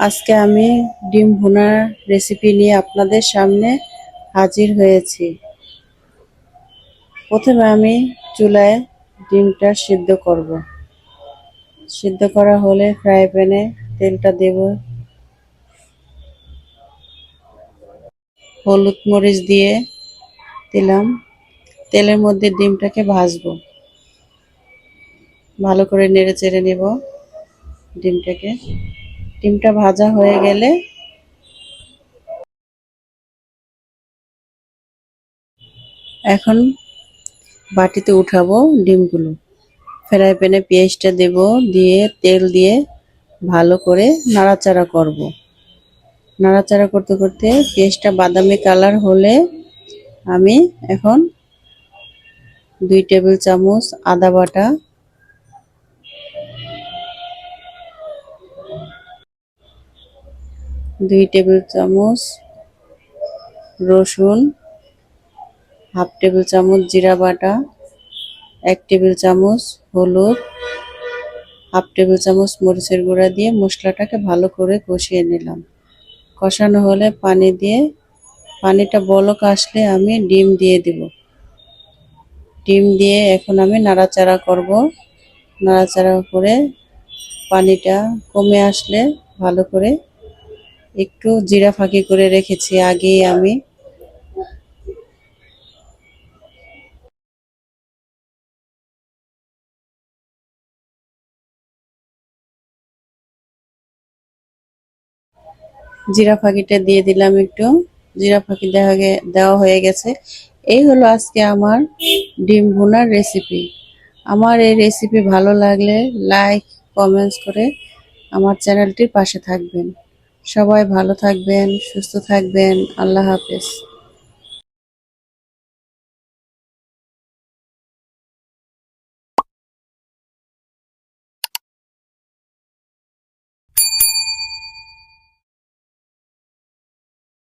আজকে আমি ডিম ভুনার রেসিপি নিয়ে আপনাদের সামনে হাজির হয়েছি। প্রথমে আমি চুলায় ডিমটা সিদ্ধ করব। সিদ্ধ করা হলে ফ্রাই প্যানে তেলটা দেব, হলুদ মরিচ দিয়ে দিলাম। তেলের মধ্যে ডিমটাকে ভাজবো, ভালো করে নেড়ে চেড়ে নেব ডিমটা ভাজা হয়ে গেলে এখন বাটিতে উঠাবো ডিমগুলো। ফ্রাই প্যানে পেঁয়াজটা দেব, দিয়ে তেল দিয়ে ভালো করে নাড়াচাড়া করব। নাড়াচাড়া করতে করতে পেঁয়াজটা বাদামি কালার হলে আমি এখন 2 টেবিল চামচ আদা বাটা, 2 টেবিল চামচ রসুন, হাফ টেবিল চামচ জিরা বাটা, 1 টেবিল চামচ হলুদ, হাফ টেবিল চামচ মরিচের গুঁড়া দিয়ে মশলাটাকে ভালো করে কষিয়ে নিলাম। কষানো হলে পানি দিয়ে, পানিটা বলক আসলে আমি ডিম দিয়ে দিব। ডিম দিয়ে এখন আমি নাড়াচাড়া করব। নাড়াচাড়া করে পানিটা কমে আসলে ভালো করে একটু জিরা ফাঁকি করে রেখেছি আগেই আমি, জিরা ফাঁকিটা দিয়ে দিলাম একটু। জিরা ফাঁকি দেওয়া হয়ে গেছে। এই হলো আজকে আমার ডিম ভুনার রেসিপি। আমার এই রেসিপি ভালো লাগলে লাইক কমেন্টস করে আমার চ্যানেলটির পাশে থাকবেন। সবাই ভালো থাকবেন, সুস্থ থাকবেন। আল্লাহ হাফেজ।